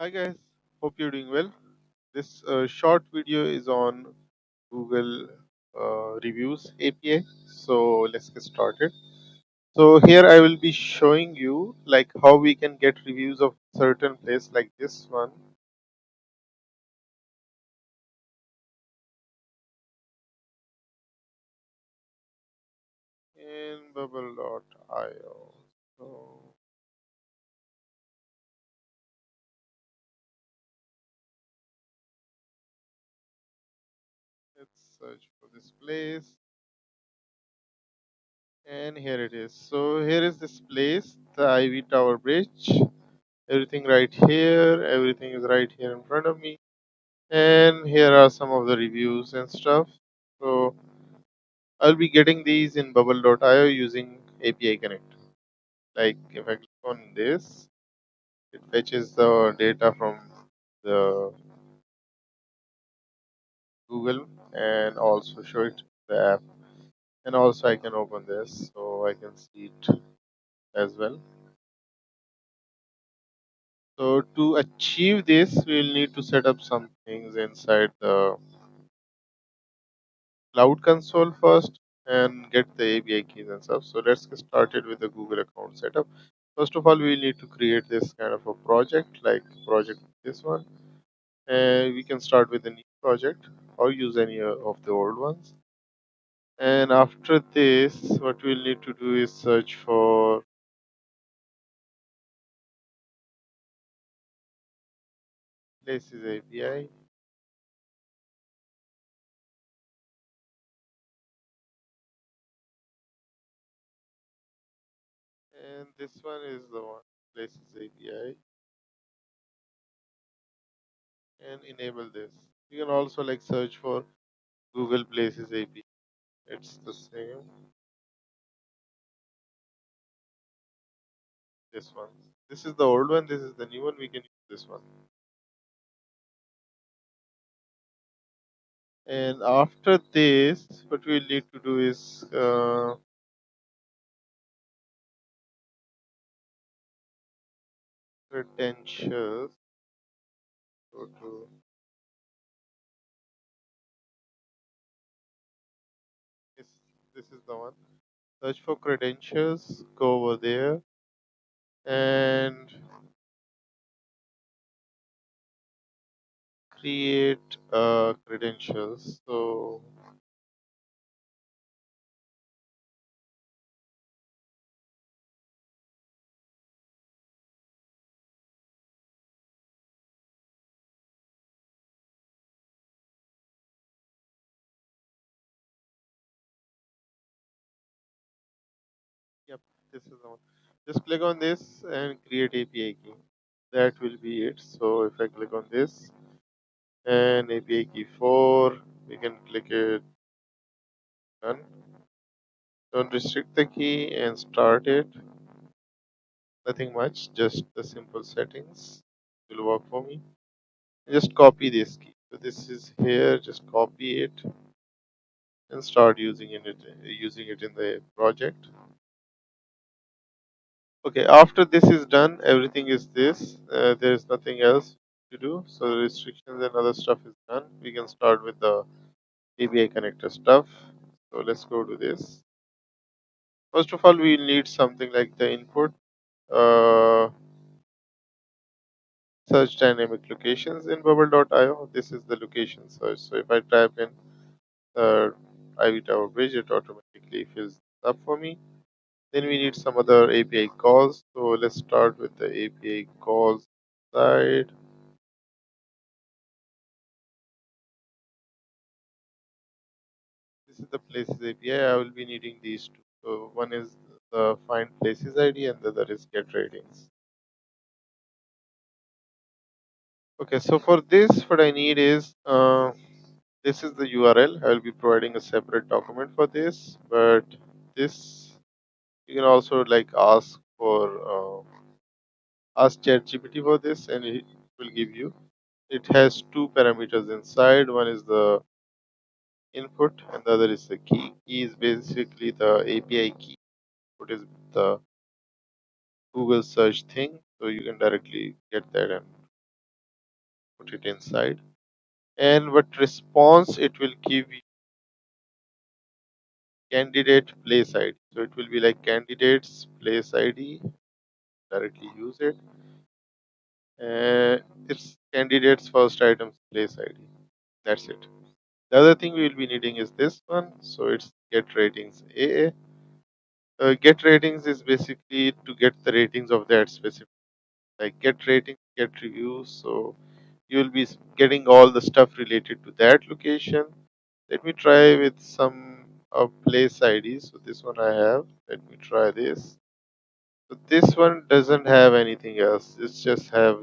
Hi guys, hope you're doing well. This short video is on Google Reviews API. So let's get started. So here I will be showing you like how we can get reviews of certain place like this one in bubble.io. So let's search for this place and here it is. So here is this place, the Ivy Tower Bridge. Everything right here, everything is right here in front of me. And here are some of the reviews and stuff. So I'll be getting these in bubble.io using API Connect. Like if I click on this, it fetches the data from the Google and also show it to the app. And also I can open this so I can see it as well. So to achieve this, we'll need to set up some things inside the Cloud Console first and get the API keys and stuff. So let's get started with the Google account setup. First of all, we need to create this kind of a project, like project this one, and we can start with a new project or use any of the old ones. And after this, what we'll need to do is search for Places API, and this one is the one Places API, and enable this. You can also like search for Google Places API. It's the same. This one. This is the old one. This is the new one. We can use this one. And after this, what we need to do is credentials. Go to this. This is the one. Search for credentials. Go over there and create credentials. So yep, this is the one. Just click on this and create API key. That will be it. So if I click on this and API key 4, we can click it done. Don't restrict the key and start it. Nothing much, just the simple settings will work for me. Just copy this key. So this is here, just copy it and start using it in the project. Okay, after this is done, everything is this. There is nothing else to do. So the restrictions and other stuff is done. We can start with the API connector stuff. So let's go to this. First of all, we need something like the input. Uh, Search dynamic locations in bubble.io. This is the location search. So if I type in the Ivy Tower Bridge, it automatically fills up for me. Then we need some other API calls. So let's start with the API calls side. This is the places API. I will be needing these two. So one is the find places ID and the other is get ratings. Okay, so for this, what I need is this is the URL. I will be providing a separate document for this, but this you can also like ask ChatGPT for this, and it will give you. It has two parameters inside. One is the input, and the other is the key. Key is basically the API key. What is the Google search thing? So you can directly get that and put it inside. And what response it will give you, candidate place ID. So it will be like candidates place ID, directly use it. It's candidates first items place ID. That's it. The other thing we will be needing is this one. So it's get ratings AA. Get ratings is basically to get the ratings of that specific, like get ratings, get reviews. So you will be getting all the stuff related to that location. Let me try with some place IDs. So this one I have. Let me try this. So this one doesn't have anything else. It's just have.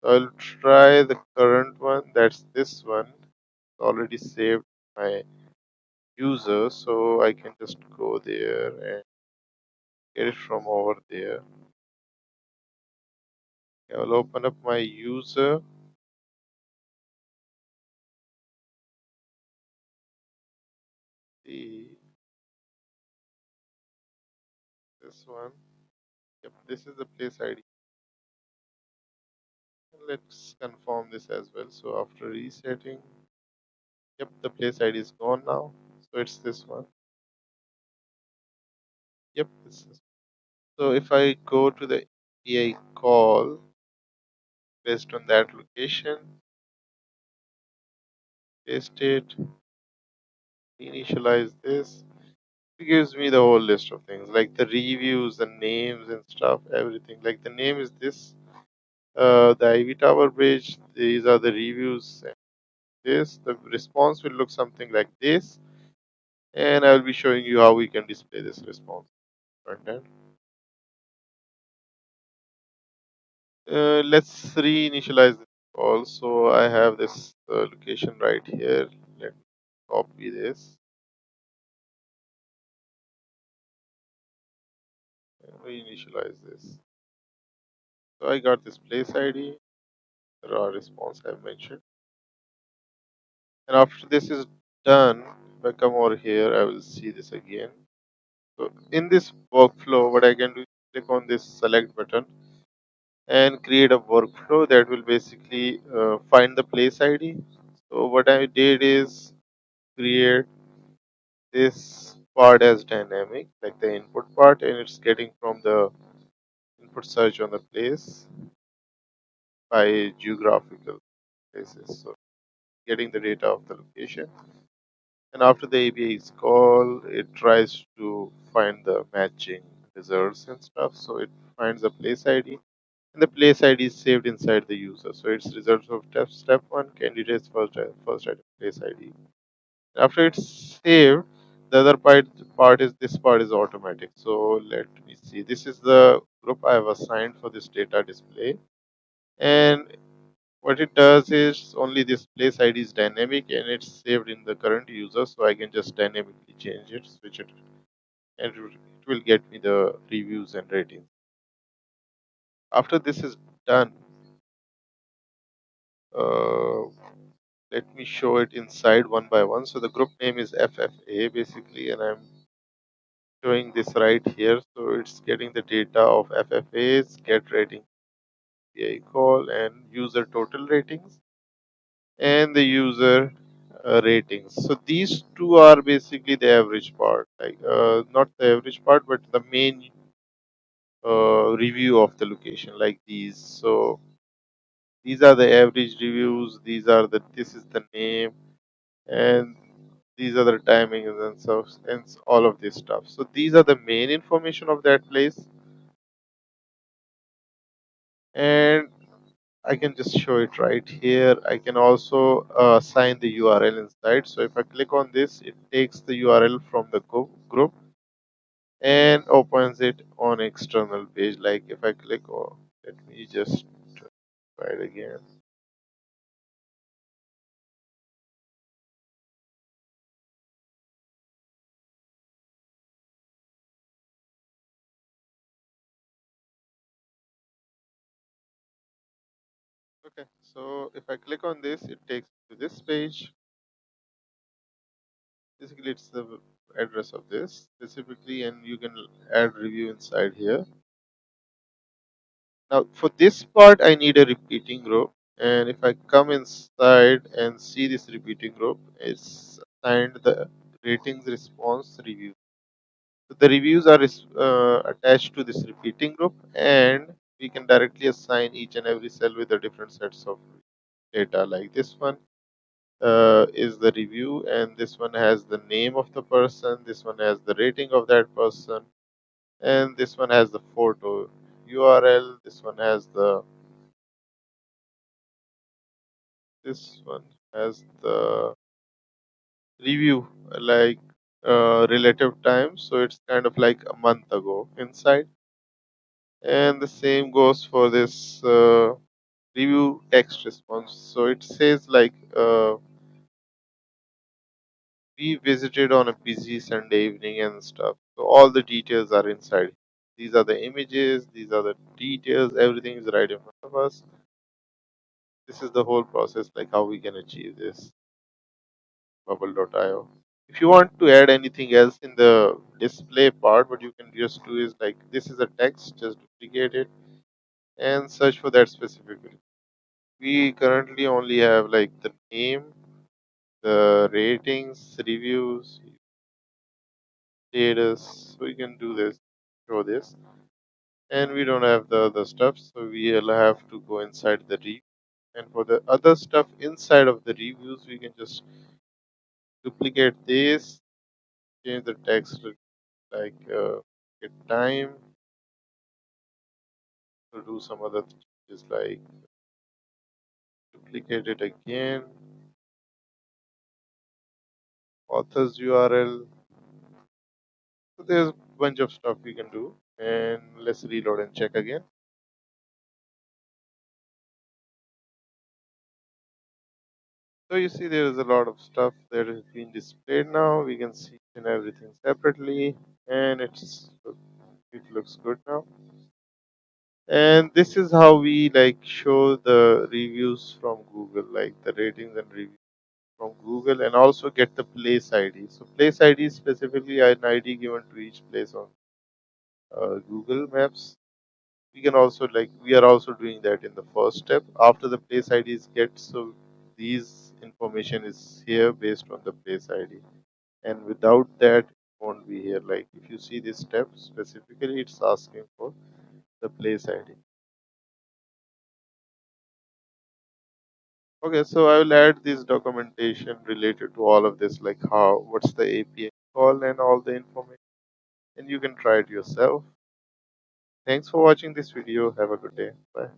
I'll try the current one. That's this one. It's already saved my user, so I can just go there and get it from over there. I will open up my user. The this one. Yep, this is the place ID. Let's confirm this as well. So after resetting, yep, the place ID is gone now. So it's this one. Yep, it's this. So if I go to the API call based on that location, paste it, initialize this, it gives me the whole list of things like the reviews, the names and stuff, everything. Like the name is this, the Ivy Tower Bridge. These are the reviews. And this, the response will look something like this, and I'll be showing you how we can display this response front end. Let's reinitialize this call. So I have this location right here. Let me copy this and reinitialize this. So I got this place ID, the raw response I mentioned. And after this is done, if I come over here, I will see this again. So in this workflow, what I can do is click on this select button and create a workflow that will basically find the place ID. So what I did is create this part as dynamic, like the input part, and it's getting from the input search on the place by geographical places. So getting the data of the location. And after the API is called, it tries to find the matching results and stuff. So it finds the place ID, and the place ID is saved inside the user. So it's results of step one, candidates first item place ID. After it's saved, the other part is this part is automatic. So let me see. This is the group I have assigned for this data display, and what it does is only this place ID is dynamic and it's saved in the current user, so I can just dynamically change it, switch it, and it will get me the reviews and ratings. After this is done, uh, let me show it inside one by one. So the group name is FFA basically, and I'm showing this right here. So it's getting the data of FFA's get rating API call and user total ratings and the user ratings. So these two are basically the average part, like not the average part, but the main review of the location, like these. So these are the average reviews. These are the this is the name, and these are the timings and so and all of this stuff. So these are the main information of that place, and I can just show it right here. I can also assign the URL inside. So if I click on this, it takes the URL from the group and opens it on external page. Like if I click, oh, let me just try it again. Okay, so if I click on this, it takes me to this page. Basically, it's the address of this specifically, and you can add review inside here. Now, for this part, I need a repeating row. And if I come inside and see this repeating group, it's assigned the ratings response review. So the reviews are attached to this repeating group, and we can directly assign each and every cell with the different sets of data. Like this one is the review, and this one has the name of the person, this one has the rating of that person, and this one has the photo URL, this one has the review like relative time, so it's kind of like a month ago inside. And the same goes for this review text response. So it says like we visited on a busy Sunday evening and stuff. So all the details are inside. These are the images, these are the details, everything is right in front of us. This is the whole process, like how we can achieve this bubble.io. If you want to add anything else in the display part, what you can just do is like this is a text, just duplicate it and search for that specifically. We currently only have like the name, the ratings, reviews, status. So we can do this, show this, and we don't have the other stuff, so we'll have to go inside the review. And for the other stuff inside of the reviews, we can just duplicate this, change the text to like get time to do some other changes like duplicate it again, author's URL. So there's a bunch of stuff we can do, and let's reload and check again. So you see there is a lot of stuff that is being displayed now. We can see and everything separately, and it looks good now. And this is how we like show the reviews from Google, like the ratings and reviews from Google, and also get the place ID. So place ID is specifically an ID given to each place on Google Maps. We can also like we are also doing that in the first step after the place IDs get. So these information is here based on the place ID, and without that it won't be here. Like if you see this step specifically, it's asking for the place ID. Okay, so I will add this documentation related to all of this, like how what's the API call and all the information, and you can try it yourself. Thanks for watching this video. Have a good day. Bye.